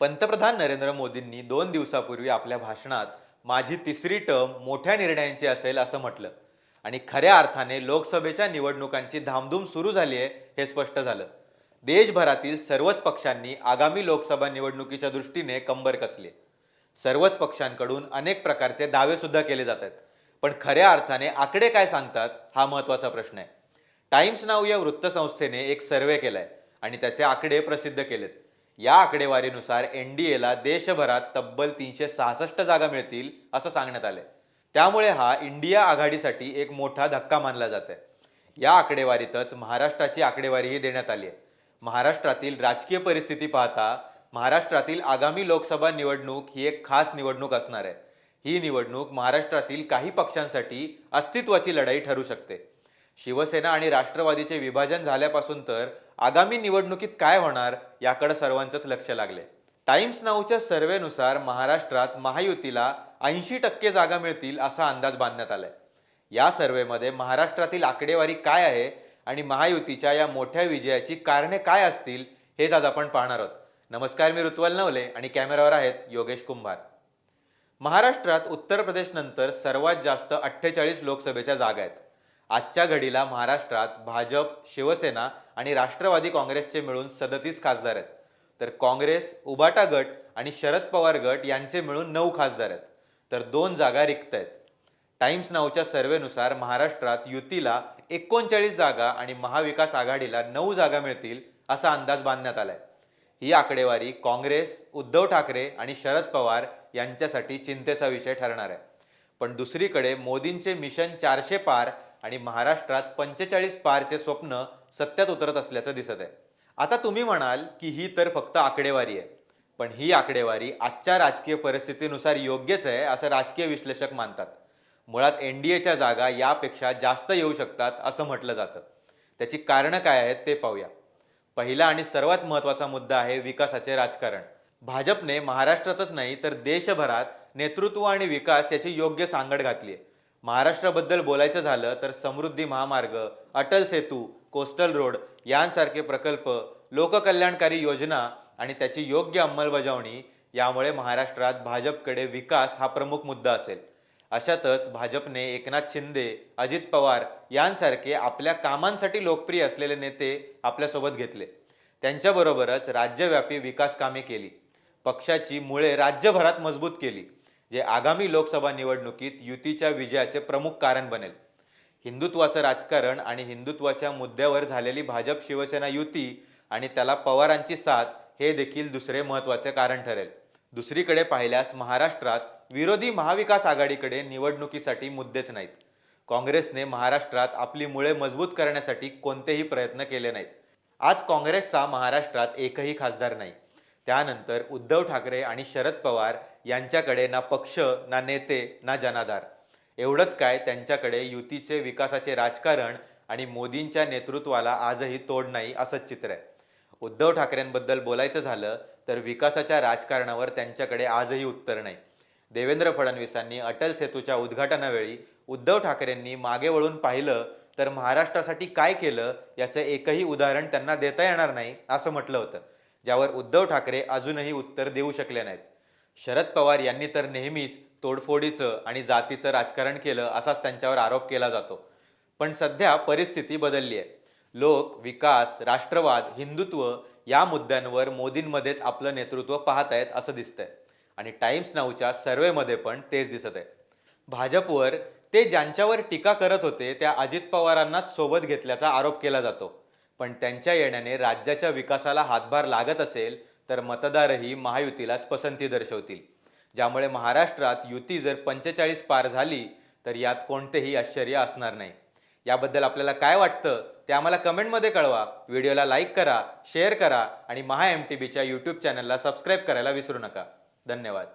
पंतप्रधान नरेंद्र मोदींनी 2 दिवसापूर्वी आपल्या भाषणात माझी तिसरी टर्म मोठ्या निर्णयांची असेल असं म्हटलं आणि खऱ्या अर्थाने लोकसभेच्या निवडणुकांची धामधूम सुरू झाली आहे हे स्पष्ट झालं. देशभरातील सर्वच पक्षांनी आगामी लोकसभा निवडणुकीच्या दृष्टीने कंबर कसली. सर्वच पक्षांकडून अनेक प्रकारचे दावे सुद्धा केले जात आहेत. पण खऱ्या अर्थाने आकडे काय सांगतात हा महत्त्वाचा प्रश्न आहे. टाइम्स नाऊ या वृत्तसंस्थेने एक सर्वे केलाय आणि त्याचे आकडे प्रसिद्ध केलेत. या आकडेवारीनुसार एनडीएला देशभरात तब्बल 366 जागा मिळतील असं सांगण्यात आलंय. त्यामुळे हा इंडिया आघाडीसाठी एक मोठा धक्का मानला जात आहे. या आकडेवारीतच महाराष्ट्राची आकडेवारीही देण्यात आली आहे. महाराष्ट्रातील राजकीय परिस्थिती पाहता महाराष्ट्रातील आगामी लोकसभा निवडणूक ही एक खास निवडणूक असणार आहे. ही निवडणूक महाराष्ट्रातील काही पक्षांसाठी अस्तित्वाची लढाई ठरू शकते. शिवसेना आणि राष्ट्रवादीचे विभाजन झाल्यापासून तर आगामी निवडणुकीत काय होणार याकडे सर्वांचंच लक्ष लागले. टाइम्स नाऊच्या सर्वेनुसार महाराष्ट्रात महायुतीला 80% जागा मिळतील असा अंदाज बांधण्यात आलाय. या सर्वेमध्ये महाराष्ट्रातील आकडेवारी काय आहे आणि महायुतीच्या या मोठ्या विजयाची कारणे काय असतील हेच आज आपण पाहणार आहोत. नमस्कार, मी ऋत्वल नवले आणि कॅमेरावर आहेत योगेश कुंभार. महाराष्ट्रात उत्तर प्रदेश नंतर सर्वात जास्त 48 लोकसभेच्या जागा आहेत. आजच्या घडीला महाराष्ट्रात भाजप, शिवसेना आणि राष्ट्रवादी काँग्रेसचे मिळून 37 खासदार आहेत. तर काँग्रेस, उबाटा गट आणि शरद पवार गट यांचे मिळून 9 खासदार आहेत. तर 2 जागा रिक्त आहेत. टाइम्स नाऊच्या सर्वेनुसार महाराष्ट्रात युतीला 39 जागा आणि महाविकास आघाडीला 9 जागा मिळतील असा अंदाज बांधण्यात आलाय. ही आकडेवारी काँग्रेस, उद्धव ठाकरे आणि शरद पवार यांच्यासाठी चिंतेचा विषय ठरणार आहे. पण दुसरीकडे मोदींचे मिशन 400 पार आणि महाराष्ट्रात 45 पारचे स्वप्न सत्यात उतरत असल्याचं दिसत आहे. आता तुम्ही म्हणाल की ही तर फक्त आकडेवारी आहे. पण ही आकडेवारी आजच्या राजकीय परिस्थितीनुसार योग्यच आहे असं राजकीय विश्लेषक मानतात. मुळात एनडीएच्या जागा यापेक्षा जास्त येऊ शकतात असं म्हटलं जातं. त्याची कारणं काय आहेत ते पाहूया. पहिला आणि सर्वात महत्त्वाचा मुद्दा आहे विकासाचे राजकारण. भाजपने महाराष्ट्रातच नाही तर देशभरात नेतृत्व आणि विकास याची योग्य सांगड घातली आहे. महाराष्ट्राबद्दल बोलायचं झालं तर समृद्धी महामार्ग, अटल सेतू, कोस्टल रोड यांसारखे प्रकल्प, लोककल्याणकारी योजना आणि त्याची योग्य अंमलबजावणी यामुळे महाराष्ट्रात भाजपकडे विकास हा प्रमुख मुद्दा असेल. अशातच भाजपने एकनाथ शिंदे, अजित पवार यांसारखे आपल्या कामांसाठी लोकप्रिय असलेले नेते आपल्यासोबत घेतले. त्यांच्याबरोबरच राज्यव्यापी विकास कामे केली. पक्षाची मुळे राज्यभरात मजबूत केली, जे आगामी लोकसभा निवडणुकीत युतीच्या विजयाचे प्रमुख कारण बनेल. हिंदुत्वाचं राजकारण आणि हिंदुत्वाच्या मुद्द्यावर झालेली भाजप शिवसेना युती आणि त्याला पवारांची साथ हे देखील दुसरे महत्त्वाचे कारण ठरेल. दुसरीकडे पाहिल्यास महाराष्ट्रात विरोधी महाविकास आघाडीकडे निवडणुकीसाठी मुद्देच नाहीत. काँग्रेसने महाराष्ट्रात आपली मुळे मजबूत करण्यासाठी कोणतेही प्रयत्न केले नाहीत. आज काँग्रेसचा महाराष्ट्रात एकही खासदार नाही. त्यानंतर उद्धव ठाकरे आणि शरद पवार यांच्याकडे ना पक्ष, ना नेते, ना जनाधार. एवढंच काय, त्यांच्याकडे युतीचे विकासाचे राजकारण आणि मोदींच्या नेतृत्वाला आजही तोड नाही असंच चित्र आहे. उद्धव ठाकरेंबद्दल बोलायचं झालं तर विकासाच्या राजकारणावर त्यांच्याकडे आजही उत्तर नाही. देवेंद्र फडणवीसांनी अटल सेतूच्या उद्घाटनावेळी उद्धव ठाकरेंनी मागे वळून पाहिलं तर महाराष्ट्रासाठी काय केलं याचं एकही उदाहरण त्यांना देता येणार नाही असं म्हटलं होतं, ज्यावर उद्धव ठाकरे अजूनही उत्तर देऊ शकले नाहीत. शरद पवार यांनी तर नेहमीच तोडफोडीचं आणि जातीचं राजकारण केलं असाच त्यांच्यावर आरोप केला जातो. पण सध्या परिस्थिती बदलली आहे. लोक विकास, राष्ट्रवाद, हिंदुत्व या मुद्द्यांवर मोदींमध्येच आपलं नेतृत्व पाहत आहेत असं दिसतंय आणि टाइम्स नाऊच्या सर्वेमध्ये पण तेच दिसत आहे. भाजपवर ते ज्यांच्यावर टीका करत होते त्या अजित पवारांनाच सोबत घेतल्याचा आरोप केला जातो. पण त्यांच्या येण्याने राज्याच्या विकासाला हातभार लागत असेल तर मतदारही महायुतीलाच पसंती दर्शवतील, ज्यामुळे महाराष्ट्रात युती जर 45 पार झाली तर यात कोणतेही आश्चर्य असणार नाही. याबद्दल आपल्याला काय वाटतं ते आम्हाला कमेंटमध्ये कळवा. व्हिडिओला लाईक करा, शेअर करा आणि महा MTBच्या यूट्यूब चॅनलला सबस्क्राईब करायला विसरू नका. धन्यवाद.